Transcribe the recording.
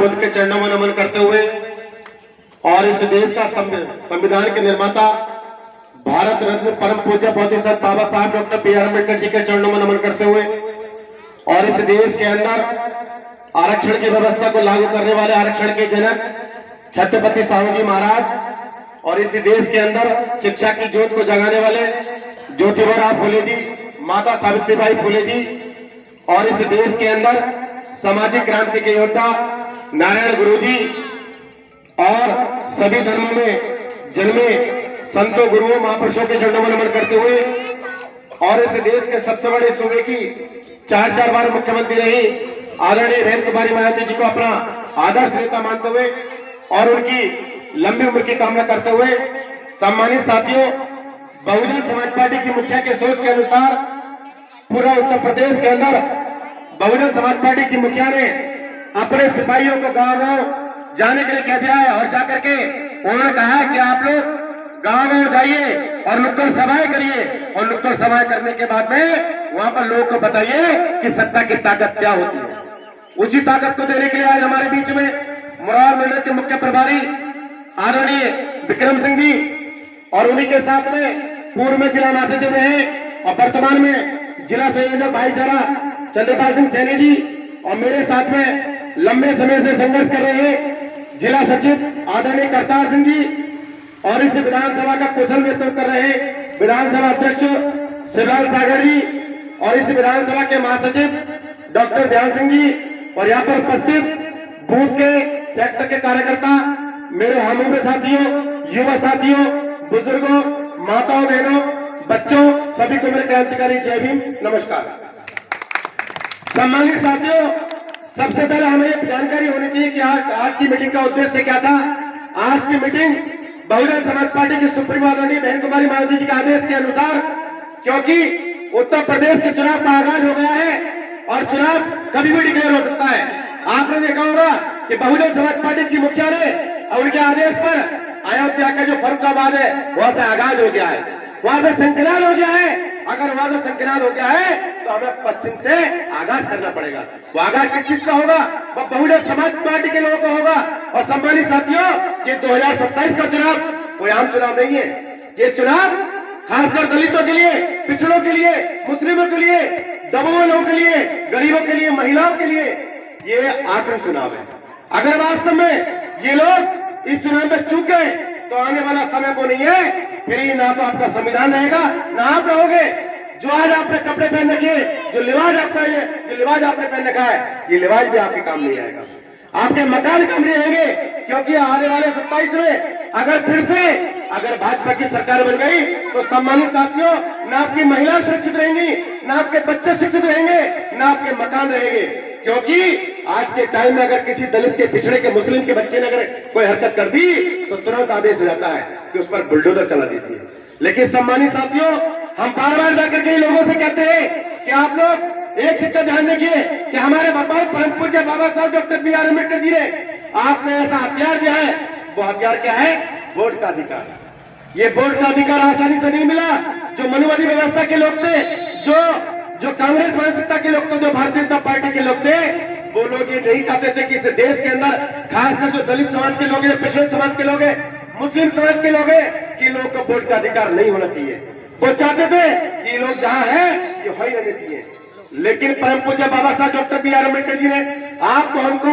बुद्ध के चरणों में नमन करते हुए और इस देश का संविधान के निर्माता भारत रत्न परम पूज्य बोधिसत्व बाबा साहब डॉक्टर बी.आर. अम्बेडकर जी के चरणों में नमन करते हुए और इस देश के अंदर आरक्षण की व्यवस्था को लागू करने वाले आरक्षण के जनक छत्रपति साहू जी महाराज और इस देश के अंदर शिक्षा की ज्योत को जगाने वाले ज्योतिबा फुले जी, माता सावित्रीबाई फुले जी और इस देश के अंदर सामाजिक क्रांति के योद्धा नारायण गुरु जी और सभी धर्मों में जन्मे संतों, गुरुओं, महापुरुषों के चरणों में नमन करते हुए और इस देश के सबसे बड़े सूबे की 4 बार मुख्यमंत्री रही आदरणीय बहन कुमारी मायावती जी को अपना आदर्श नेता मानते हुए और उनकी लंबी उम्र की कामना करते हुए, सम्मानित साथियों, बहुजन समाज पार्टी की मुखिया के सोच के अनुसार पूरा उत्तर प्रदेश के अंदर बहुजन समाज पार्टी की मुखिया ने अपने सिपाहियों को गांव-गांव जाने के लिए कह दिया है और जाकर के उन्होंने कहा है कि आप लोग गांव-गांव जाइए और नुक्कड़ सभाएं करिए और नुक्कड़ सभाएं करने के बाद में वहां पर लोगों को बताइए कि सत्ता की ताकत क्या होती है। उसी ताकत को देने के लिए आज हमारे बीच में मुरार मंडल के मुख्य प्रभारी आदरणीय विक्रम सिंह जी और उन्हीं के साथ में पूर्व में जिला महासचिव रहे और वर्तमान में जिला संयोजक भाईचारा चंद्रपाल सिंह सैनी जी और मेरे साथ में लंबे समय से संघर्ष कर रहे जिला सचिव आदरणीय करतार सिंह जी और इस विधानसभा का कुशल नेतृत्व कर रहे विधानसभा अध्यक्ष शिवलाल सागर जी और इस विधानसभा के महासचिव डॉक्टर ध्यान सिंह जी और यहाँ पर उपस्थित बूथ के सेक्टर के कार्यकर्ता, मेरे हम साथियों, युवा साथियों, बुजुर्गों, माताओं, बहनों, बच्चों, सभी को मेरे क्रांतिकारी जय भीम, नमस्कार। सम्मानित साथियों, सबसे पहले हमें ये जानकारी होनी चाहिए कि आज की मीटिंग का उद्देश्य क्या था। आज की मीटिंग बहुजन समाज पार्टी की सुप्रीमो आदरणीय बहन कुमारी मायावती जी के आदेश के अनुसार, क्योंकि उत्तर प्रदेश के चुनाव का आगाज हो गया है और चुनाव कभी भी डिक्लेयर हो सकता है। आपने देखा होगा कि बहुजन समाज पार्टी की मुखिया ने उनके आदेश पर अयोध्या का जो फर्रुखाबाद है वहां से आगाज हो गया है, वहां से संकलन हो गया है। अगर वहां से संकलन हो गया है तो हमें पश्चिम से आगाज करना पड़ेगा। वो आगाज किस चीज का होगा? वो बहुजन समाज पार्टी के लोगों का होगा। और सम्मानित साथियों, ये 2027 का चुनाव कोई आम चुनाव नहीं है। ये चुनाव खासकर दलितों के लिए, पिछड़ों के लिए, मुस्लिमों के लिए, दबों लोगों के लिए, गरीबों के लिए, महिलाओं के लिए ये आखिरी चुनाव है। अगर वास्तव में ये लोग इस चुनाव में चूक गए तो आने वाला समय को नहीं है, फिर ही ना तो आपका संविधान रहेगा ना आप रहोगे। जो आज आपने कपड़े पहन रखे, जो लिबास आपने पहन रखा है, ये लिबास भी आपके काम नहीं आएगा, आपके मकान काम नहीं आएंगे। क्योंकि आने वाले 27 में अगर भाजपा की सरकार बन गई तो सम्मानित साथियों, ना आपकी महिला सुरक्षित रहेंगी, ना आपके बच्चे शिक्षित रहेंगे, ना आपके मकान रहेंगे। क्योंकि आज के टाइम में अगर किसी दलित के, पिछड़े के, मुस्लिम के बच्चे ने अगर कोई हरकत कर दी तो तुरंत आदेश हो जाता है कि उस पर बुलडोजर चला देती है। लेकिन सम्मानित साथियों, हम बार बार जाकर के लोगों से कहते हैं कि आप लोग एक चीज का ध्यान रखिए कि हमारे बाबा परम पूज्य बाबा साहब डॉक्टर बी.आर. अम्बेडकर जी ने आपने ऐसा हथियार दिया है। वो हथियार क्या है? वोट का अधिकार। ये वोट का अधिकार आसानी से नहीं मिला। जो मनुवादी व्यवस्था के लोग थे, जो कांग्रेस मानसिकता के लोग थे, जो भारतीय जनता पार्टी के लोग थे, वो लोग ये नहीं चाहते थे कि इस देश के अंदर खासकर जो दलित समाज के लोग हैं, पिछड़े समाज के लोग हैं, मुस्लिम समाज के लोग हैं, कि लोग को वोट का अधिकार नहीं होना चाहिए। वो चाहते थे कि लोग जहां है ये हो ही रहने चाहिए। लेकिन परम पूज्य बाबा साहब डॉक्टर बी.आर. अम्बेडकर जी ने आपको, हमको